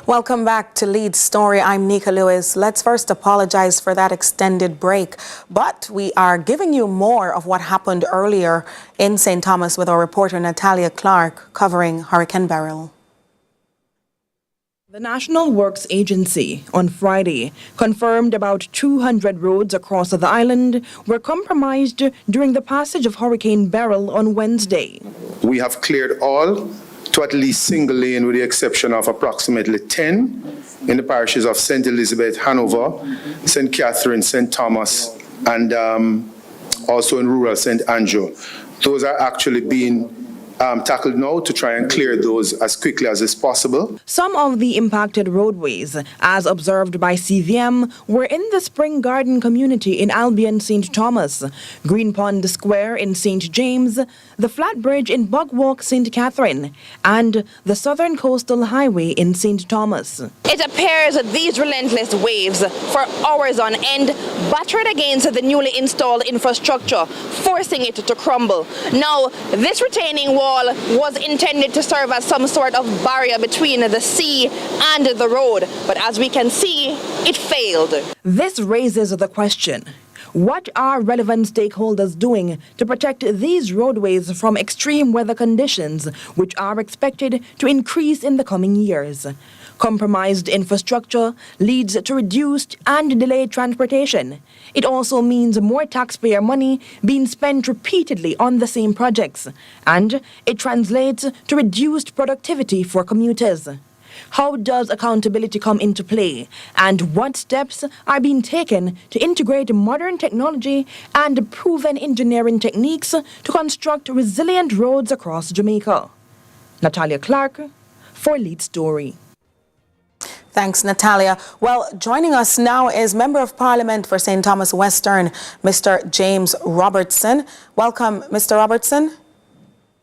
Welcome back to Lead Story. I'm Nika Lewis. Let's first apologize for that extended break, but we are giving you more of what happened earlier in St. Thomas with our reporter Natalia Clark covering Hurricane Beryl. The National Works Agency on Friday confirmed about 200 roads across the island were compromised during the passage of Hurricane Beryl on Wednesday. We have cleared all to at least single lane with the exception of approximately 10 in the parishes of St. Elizabeth, Hanover, St. Catherine, St. Thomas, and also in rural St. Andrew. Those are actually being tackled now to try and clear those as quickly as is possible. Some of the impacted roadways, as observed by CVM, were in the Spring Garden community in Albion, St. Thomas, Green Pond Square in St. James, the Flat Bridge in Bugwalk, St. Catherine, and the Southern Coastal Highway in St. Thomas. It appears that these relentless waves, for hours on end, battered against the newly installed infrastructure, forcing it to crumble. Now, this retaining wall was intended to serve as some sort of barrier between the sea and the road, but as we can see, it failed. This raises the question: what are relevant stakeholders doing to protect these roadways from extreme weather conditions, which are expected to increase in the coming years? Compromised infrastructure leads to reduced and delayed transportation. It also means more taxpayer money being spent repeatedly on the same projects, and it translates to reduced productivity for commuters. How does accountability come into play, and what steps are being taken to integrate modern technology and proven engineering techniques to construct resilient roads across Jamaica? Natalia Clark for Lead Story. Thanks, Natalia. Well, joining us now is Member of Parliament for St. Thomas Western, Mr. James Robertson. Welcome, Mr. Robertson.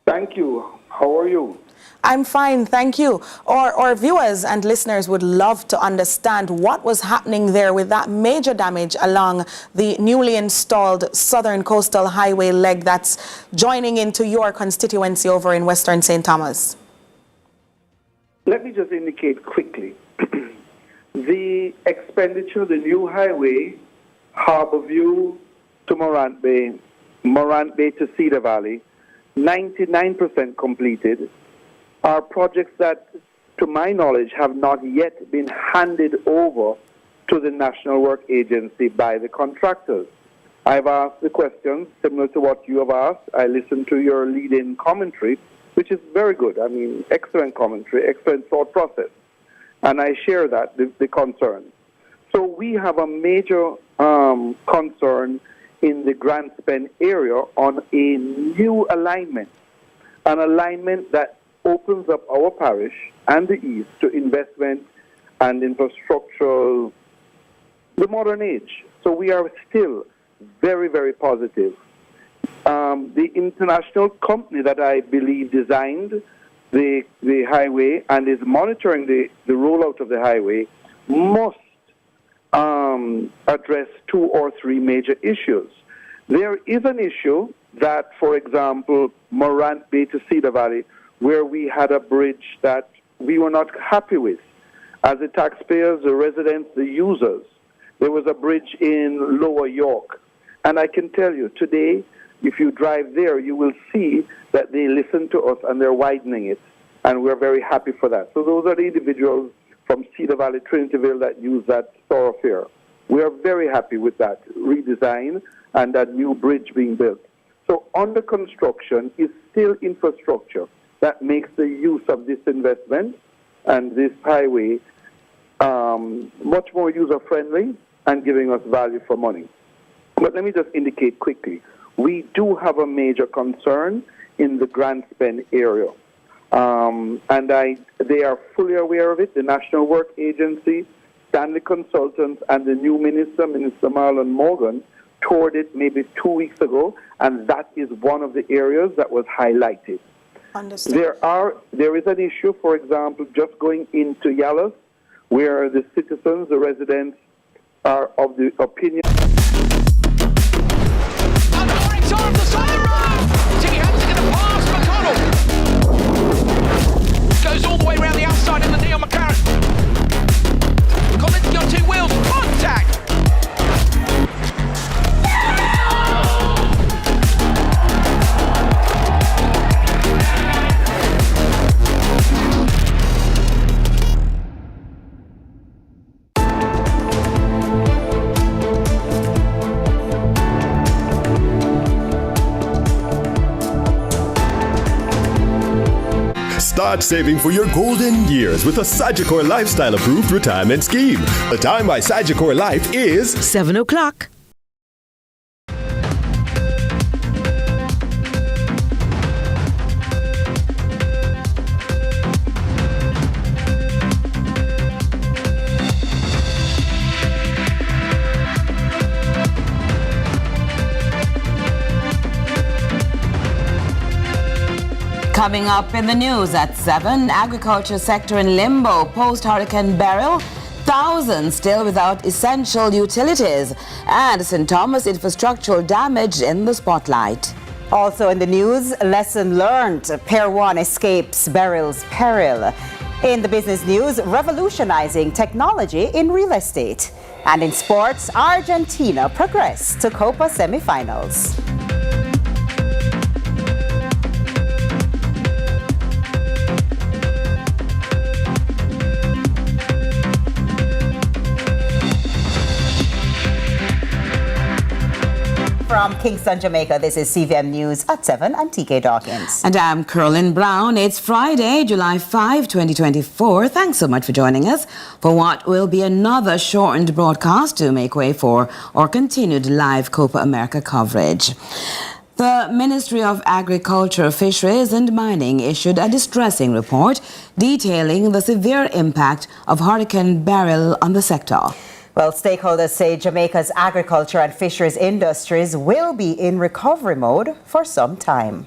Thank you. How are you? I'm fine, thank you. Our viewers and listeners would love to understand what was happening there with that major damage along the newly installed Southern Coastal Highway leg that's joining into your constituency over in Western St. Thomas. Let me just indicate quickly. The expenditure, the new highway, Harborview to Morant Bay to Cedar Valley, 99% completed, are projects that, to my knowledge, have not yet been handed over to the National Work Agency by the contractors. I've asked the questions similar to what you have asked. I listened to your lead-in commentary, which is very good. I mean, excellent commentary, excellent thought process. And I share that, the concern. So we have a major concern in the Grand Spend area on a new alignment, an alignment that opens up our parish and the East to investment and infrastructural, the modern age. So we are still very, very positive. The international company that I believe designed the highway and is monitoring the rollout of the highway must address 2 or 3 major issues. There is an issue that, for example, Morant Bay to Cedar Valley, where we had a bridge that we were not happy with. As the taxpayers, the residents, the users, there was a bridge in Lower York. And I can tell you, today, if you drive there, you will see that they listen to us and they're widening it. And we're very happy for that. So those are the individuals from Cedar Valley, Trinityville that use that thoroughfare. We are very happy with that redesign and that new bridge being built. So under construction is still infrastructure that makes the use of this investment and this highway much more user-friendly and giving us value for money. But let me just indicate quickly, we do have a major concern in the Grand Spend area. And they are fully aware of it. The National Work Agency, Stanley Consultants, and the new Minister Marlon Morgan, toured it maybe 2 weeks ago, and that is one of the areas that was highlighted. Understood. There is an issue, for example, just going into Yallas, where the citizens, the residents, are of the opinion. Goes all the way around the outside in the Neil McLaren. Start saving for your golden years with a Sagicor Lifestyle Approved Retirement Scheme. The time by Sagicor Life is 7 o'clock. Coming up in the news at 7, agriculture sector in limbo post-Hurricane Beryl, thousands still without essential utilities, and St. Thomas infrastructural damage in the spotlight. Also in the news, lesson learned, Pier One escapes Beryl's peril. In the business news, revolutionizing technology in real estate. And in sports, Argentina progressed to Copa semifinals. From Kingston, Jamaica, this is CVM News at 7. I'm TK Dawkins. And I'm Curlin Brown. It's Friday, July 5, 2024. Thanks so much for joining us for what will be another shortened broadcast to make way for our continued live Copa America coverage. The Ministry of Agriculture, Fisheries and Mining issued a distressing report detailing the severe impact of Hurricane Beryl on the sector. Well, stakeholders say Jamaica's agriculture and fisheries industries will be in recovery mode for some time.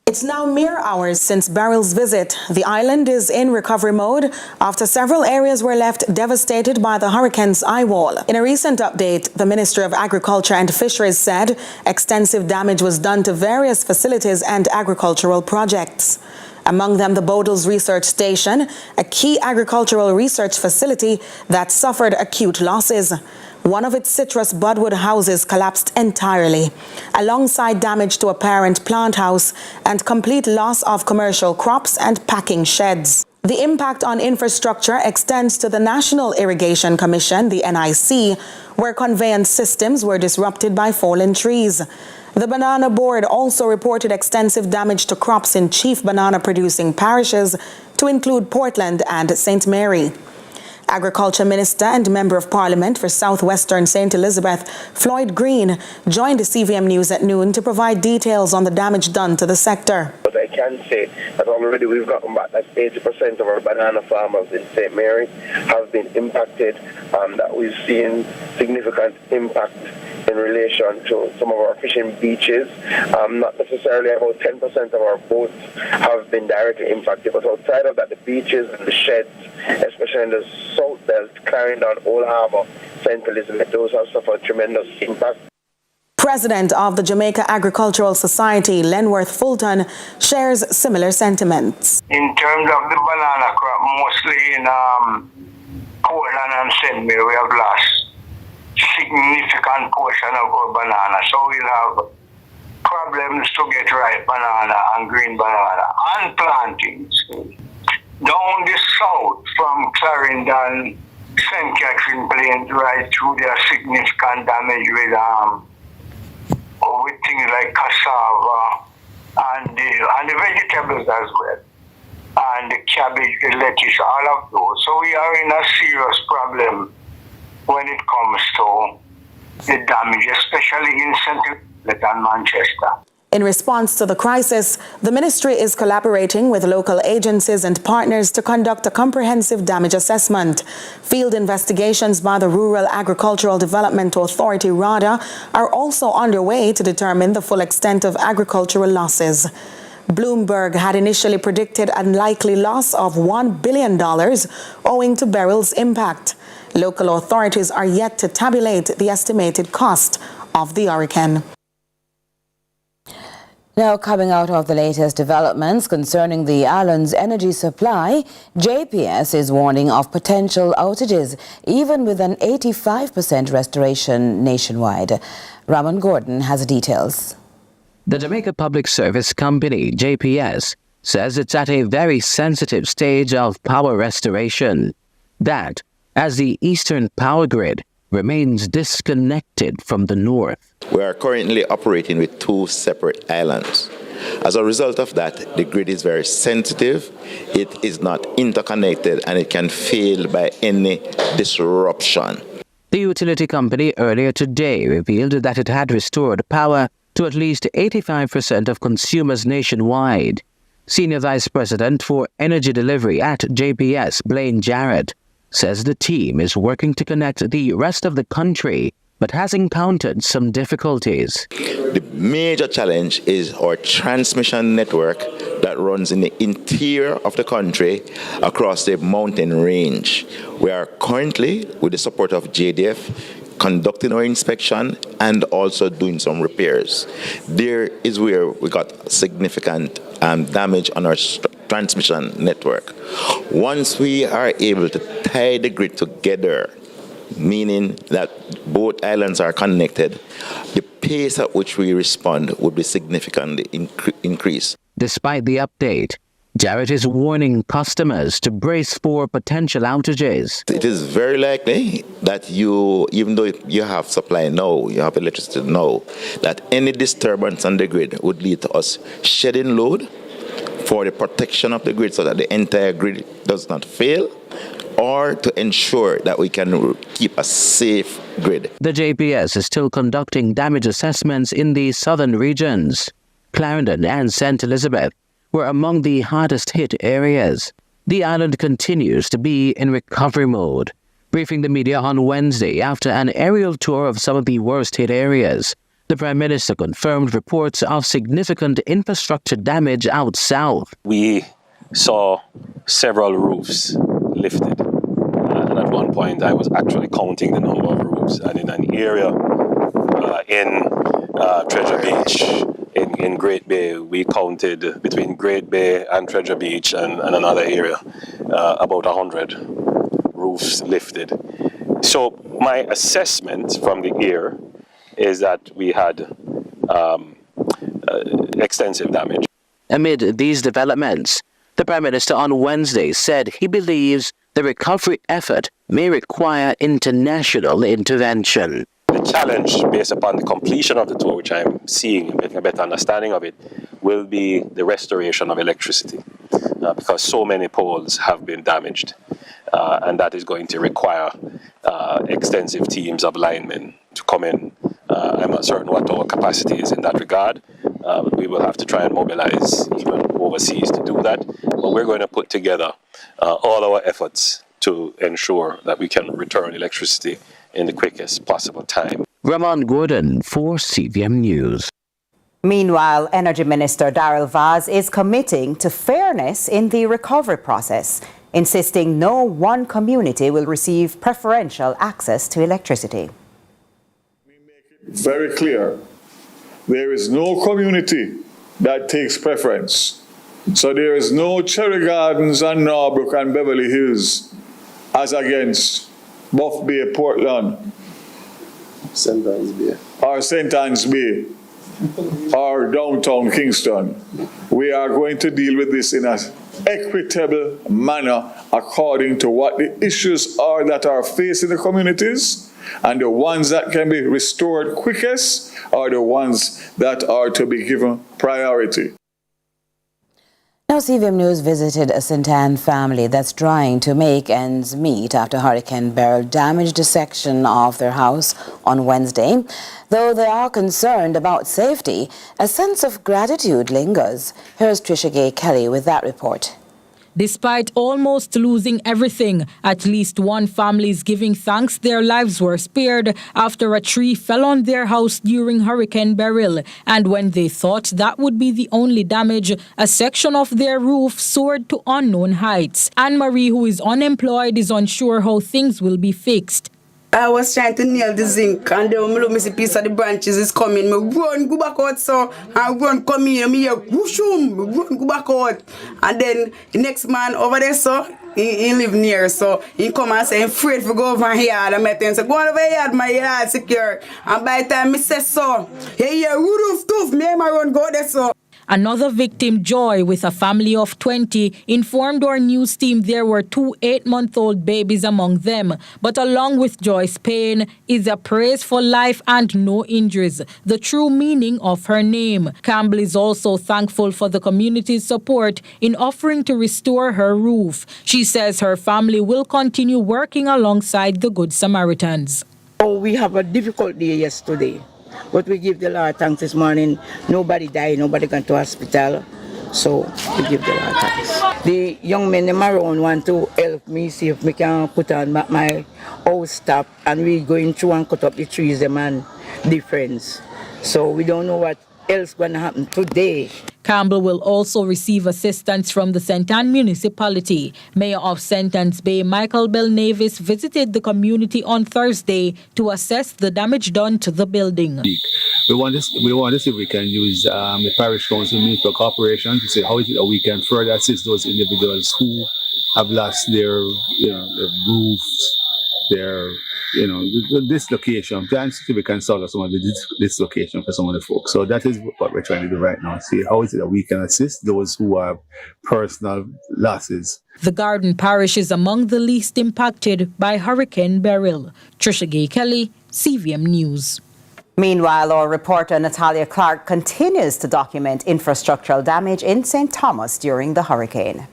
It's now mere hours since Beryl's visit. The island is in recovery mode after several areas were left devastated by the hurricane's eye wall. In a recent update, the Ministry of Agriculture and Fisheries said extensive damage was done to various facilities and agricultural projects. Among them, the Bodles Research Station, a key agricultural research facility that suffered acute losses. One of its citrus budwood houses collapsed entirely, alongside damage to a parent plant house and complete loss of commercial crops and packing sheds. The impact on infrastructure extends to the National Irrigation Commission, the NIC, where conveyance systems were disrupted by fallen trees. The Banana Board also reported extensive damage to crops in chief banana-producing parishes, to include Portland and St. Mary. Agriculture Minister and Member of Parliament for Southwestern St. Elizabeth, Floyd Green, joined the CVM News at noon to provide details on the damage done to the sector. But I can say that already we've gotten back that 80% of our banana farmers in St. Mary have been impacted, that we've seen significant impact in relation to some of our fishing beaches. Not necessarily about 10% of our boats have been directly impacted, but outside of that, the beaches and the sheds, especially in the South Belt, Clarendon, Old Harbour, St. Elizabeth, those have suffered tremendous impact. President of the Jamaica Agricultural Society, Lenworth Fulton, shares similar sentiments. In terms of the banana crop, mostly in Portland and St. Mary, we have lost significant portion of our banana. So we'll have problems to get ripe banana and green banana and plantings. Down the south from Clarendon, St. Catherine Plains, right through there, significant damage with things like cassava and the vegetables as well, and the cabbage, the lettuce, all of those. So we are in a serious problem when it comes to the damage, especially in St. Elizabeth and Manchester. In response to the crisis, the ministry is collaborating with local agencies and partners to conduct a comprehensive damage assessment. Field investigations by the Rural Agricultural Development Authority, RADA, are also underway to determine the full extent of agricultural losses. Bloomberg had initially predicted a likely loss of $1 billion owing to Beryl's impact. Local authorities are yet to tabulate the estimated cost of the hurricane. Now, coming out of the latest developments concerning the island's energy supply, JPS is warning of potential outages, even with an 85% restoration nationwide. Ramon Gordon has details. The Jamaica Public Service Company, JPS, says it's at a very sensitive stage of power restoration. That, as the eastern power grid remains disconnected from the north. We are currently operating with two separate islands, As a result of that, the grid is very sensitive, it is not interconnected, and it can fail by any disruption. The utility company earlier today revealed that it had restored power to at least 85% of consumers nationwide. Senior Vice President for Energy Delivery at JPS, Blaine Jarrett, says the team is working to connect the rest of the country, but has encountered some difficulties. The major challenge is our transmission network that runs in the interior of the country across the mountain range. We are currently, with the support of JDF, conducting our inspection and also doing some repairs. There is where we got significant damage on our transmission network. Once we are able to tie the grid together, meaning that both islands are connected, the pace at which we respond would be significantly increased. Despite the update, Jarrett is warning customers to brace for potential outages. It is very likely that even though you have supply now, you have electricity now, that any disturbance on the grid would lead to us shedding load for the protection of the grid so that the entire grid does not fail, or to ensure that we can keep a safe grid. The JPS is still conducting damage assessments in the southern regions. Clarendon and St. Elizabeth were among the hardest hit areas. The island continues to be in recovery mode. Briefing the media on Wednesday after an aerial tour of some of the worst hit areas, the Prime Minister confirmed reports of significant infrastructure damage out south. We saw several roofs lifted. And at one point, I was actually counting the number of roofs. And in an area in Treasure Beach, in Great Bay, we counted between Great Bay and Treasure Beach and another area, about 100 roofs lifted. So my assessment from the air is that we had extensive damage. Amid these developments, the Prime Minister on Wednesday said he believes the recovery effort may require international intervention. The challenge, based upon the completion of the tour, which I'm seeing and getting a better understanding of it, will be the restoration of electricity, because so many poles have been damaged, and that is going to require extensive teams of linemen to come in. I'm not certain what our capacity is in that regard, but we will have to try and mobilize even overseas to do that. But we're going to put together all our efforts to ensure that we can return electricity in the quickest possible time. Ramon Gordon for CVM News. Meanwhile, Energy Minister Beryl is committing to fairness in the recovery process, insisting no one community will receive preferential access to electricity. We make it very clear, there is no community that takes preference. So there is no Cherry Gardens and Norbrook and Beverly Hills as against Buff Bay, Portland, St. Anne's Bay, or St. Anne's Bay, or downtown Kingston. We are going to deal with this in an equitable manner according to what the issues are that are facing the communities, and the ones that can be restored quickest are the ones that are to be given priority. Now, CVM News visited a St. Anne family that's trying to make ends meet after Hurricane Beryl damaged a section of their house on Wednesday. Though they are concerned about safety, a sense of gratitude lingers. Here's Trisha Gay Kelly with that report. Despite almost losing everything, at least one family is giving thanks their lives were spared after a tree fell on their house during Hurricane Beryl. And when they thought that would be the only damage, a section of their roof soared to unknown heights. Anne-Marie, who is unemployed, is unsure how things will be fixed. I was trying to nail the zinc, and then when I see a piece of the branches is coming, I run, go back out, so I run, come in, and I hear, whooshum, run, go back out. And then the next man over there, so he live near, so he come and say, I'm afraid to go over here, and I tell him, so go over here, my yard secure. And by the time I say so, he hear, Rudolph, tooth, me and my run go there, so. Another victim, Joy, with a family of 20, informed our news team there were 2 8-month-old babies among them. But along with Joy's pain is a praise for life and no injuries, the true meaning of her name. Campbell is also thankful for the community's support in offering to restore her roof. She says her family will continue working alongside the Good Samaritans. Oh, we have a difficult day yesterday. But we give the Lord thanks this morning. Nobody died, nobody went to hospital. So we give the Lord thanks. The young men in my around want to help me see if we can put on my house top, and we going through and cut up the trees them and difference. So we don't know what else going to happen today. Campbell will also receive assistance from the St. Ann municipality. Mayor of St. Ann's Bay, Michael Belnavis, visited the community on Thursday to assess the damage done to the building. We want to see if we can use the parish council municipal corporation to say how is it that we can further assist those individuals who have lost their, their roofs, their, the dislocation. Trying to see if we can solve some of the dislocation for some of the folks. So that is what we're trying to do right now. See how is it that we can assist those who have personal losses. The Garden Parish is among the least impacted by Hurricane Beryl. Trisha Gay Kelly, CVM News. Meanwhile, our reporter Natalia Clark continues to document infrastructural damage in St. Thomas during the hurricane.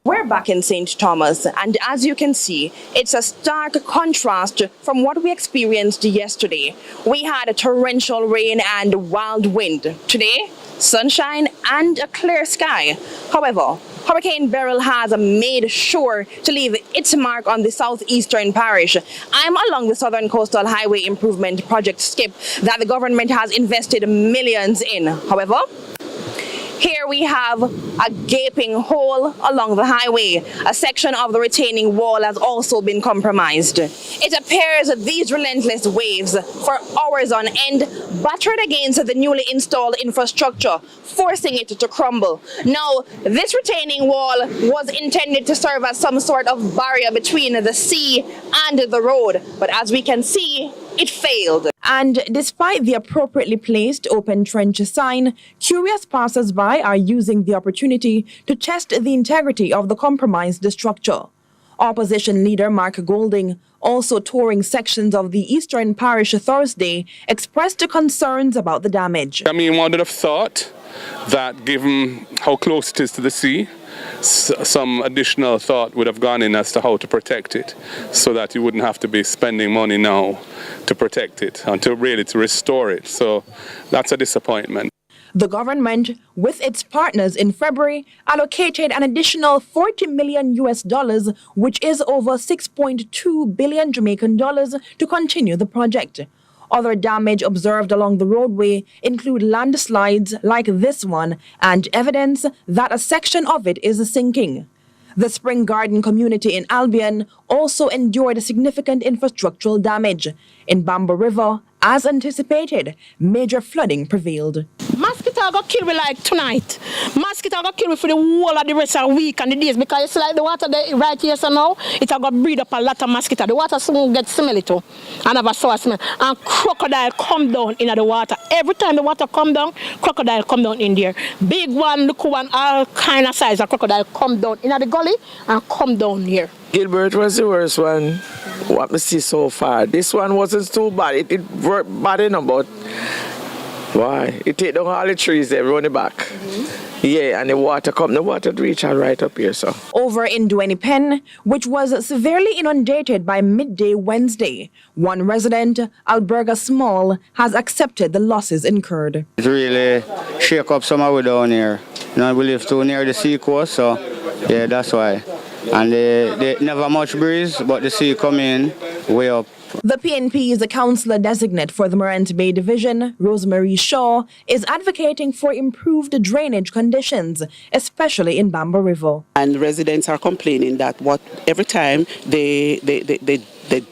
We're back in St. Thomas, and as you can see, it's a stark contrast from what we experienced yesterday. We had torrential rain and wild wind. Today, sunshine and a clear sky. However, Hurricane Beryl has made sure to leave its mark on the southeastern parish. I'm along the Southern Coastal Highway Improvement Project SCIP that the government has invested millions in. However, here we have a gaping hole along the highway. A section of the retaining wall has also been compromised. It appears that these relentless waves for hours on end battered against the newly installed infrastructure, forcing it to crumble. Now, this retaining wall was intended to serve as some sort of barrier between the sea and the road, but as we can see, it failed. And despite the appropriately placed open trench sign, curious passers-by are using the opportunity to test the integrity of the compromised structure. Opposition leader Mark Golding, also touring sections of the Eastern Parish Thursday, expressed concerns about the damage. I mean, one would have thought that given how close it is to the sea, some additional thought would have gone in as to how to protect it, so that you wouldn't have to be spending money now to protect it and to restore it. So that's a disappointment. The government, with its partners in February, allocated an additional $40 million, which is over 6.2 billion Jamaican dollars, to continue the project. Other damage observed along the roadway include landslides like this one and evidence that a section of it is sinking. The Spring Garden community in Albion also endured significant infrastructural damage. In Bamba River, as anticipated, major flooding prevailed. Mosquito got killed me like tonight. Mosquito got killed me for the whole of the rest of the week and the days, because it's like the water there right here so now, it got breed up a lot of mosquito. The water soon get smelly too, and have a sour smell. And crocodile come down in the water. Every time the water come down, crocodile come down in there. Big one, little one, all kind of size of crocodile come down in the gully and come down here. Gilbert was the worst one, what we see so far. This one wasn't too bad. It worked bad enough, but why? It take down all the trees there, run it back. Yeah, and the water reach right up here, so. Over in Duane Pen, which was severely inundated by midday Wednesday, one resident, Alberga Small, has accepted the losses incurred. It really shake up some of it down here. We live too near the sea coast, so yeah, that's why. And they never much breeze, but the sea come in way up. The PNP is the councillor designate for the Morant Bay Division, Rosemary Shaw, is advocating for improved drainage conditions, especially in Bamba River. And residents are complaining that every time they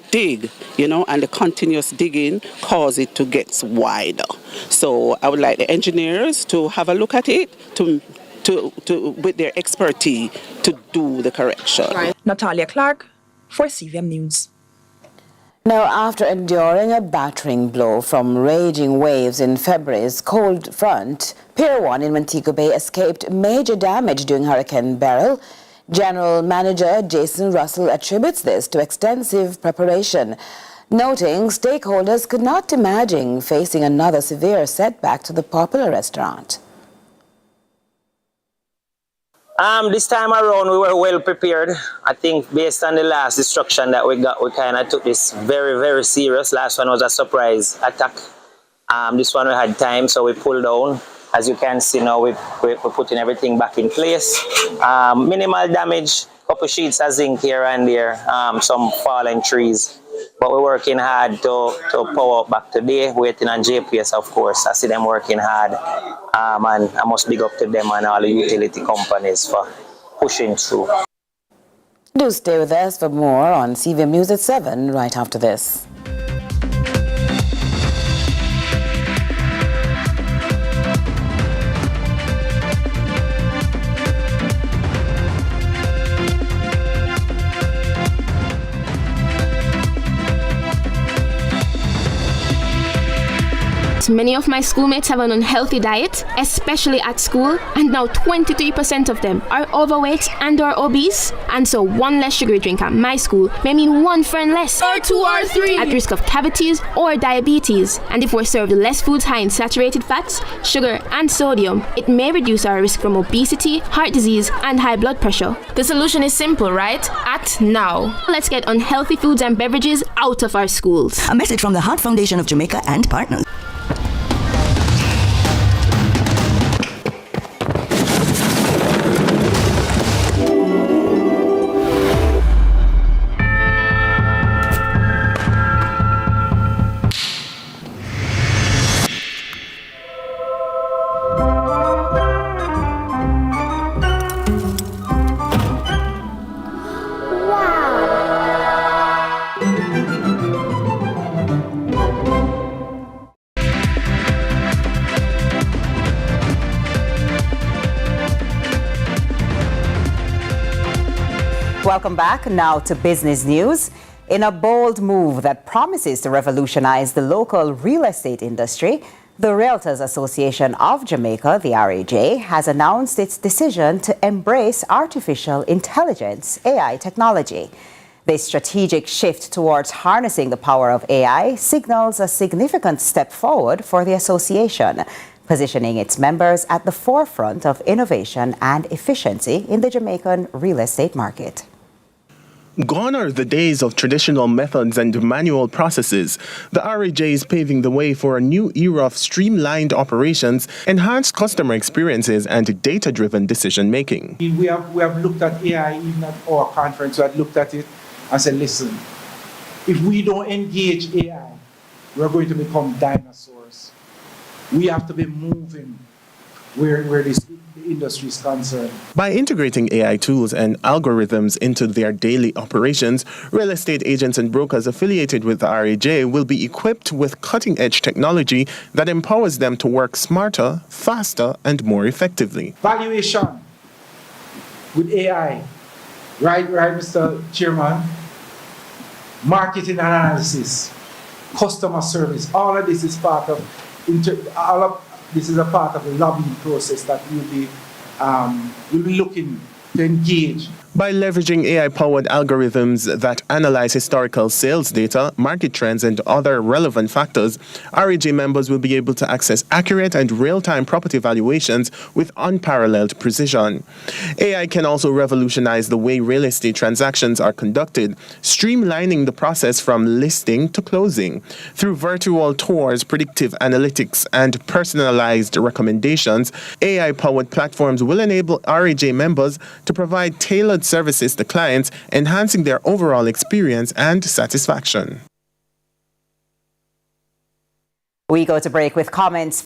dig, and the continuous digging cause it to get wider. So I would like the engineers to have a look at it, with their expertise to do the correction. Natalia Clark for CVM News. Now, after enduring a battering blow from raging waves in February's cold front, Pier One in Montego Bay escaped major damage during Hurricane Beryl. General Manager Jason Russell attributes this to extensive preparation, noting stakeholders could not imagine facing another severe setback to the popular restaurant. This time around, we were well prepared. I think based on the last destruction that we got, we kind of took this very, very serious. Last one was a surprise attack. This one we had time, so we pulled down. As you can see now, we're putting everything back in place. Minimal damage, couple sheets of zinc here and there, some fallen trees. But we're working hard to power up back today, waiting on JPS, of course. I see them working hard. And I must big up to them and all the utility companies for pushing through. Do stay with us for more on CVM News at 7 right after this. Many of my schoolmates have an unhealthy diet, especially at school, and now 23% of them are overweight and or obese. And so one less sugary drink at my school may mean one friend less, or 2 or 3, at risk of cavities or diabetes. And if we're served less foods high in saturated fats, sugar and sodium, it may reduce our risk from obesity, heart disease and high blood pressure. The solution is simple, right? Act now. Let's get unhealthy foods and beverages out of our schools. A message from the Heart Foundation of Jamaica and partners. Welcome back now to business news. In a bold move that promises to revolutionize the local real estate industry, the Realtors Association of Jamaica, the RAJ, has announced its decision to embrace artificial intelligence, AI technology. This strategic shift towards harnessing the power of AI signals a significant step forward for the association, positioning its members at the forefront of innovation and efficiency in the Jamaican real estate market. Gone are the days of traditional methods and manual processes. The RAJ is paving the way for a new era of streamlined operations, enhanced customer experiences, and data-driven decision-making. We have looked at AI even at our conference. We had looked at it and said, listen, if we don't engage AI, we're going to become dinosaurs. We have to be moving where the industry is concerned. By integrating AI tools and algorithms into their daily operations, real estate agents and brokers affiliated with the RAJ will be equipped with cutting-edge technology that empowers them to work smarter, faster, and more effectively. Valuation with AI, right, Mr. Chairman? Marketing analysis, customer service, all of this is part of this is a part of the lobbying process that we'll be looking to engage. By leveraging AI-powered algorithms that analyze historical sales data, market trends, and other relevant factors, RAJ members will be able to access accurate and real-time property valuations with unparalleled precision. AI can also revolutionize the way real estate transactions are conducted, streamlining the process from listing to closing. Through virtual tours, predictive analytics, and personalized recommendations, AI-powered platforms will enable RAJ members to provide tailored services to clients, enhancing their overall experience and satisfaction. We go to break with comments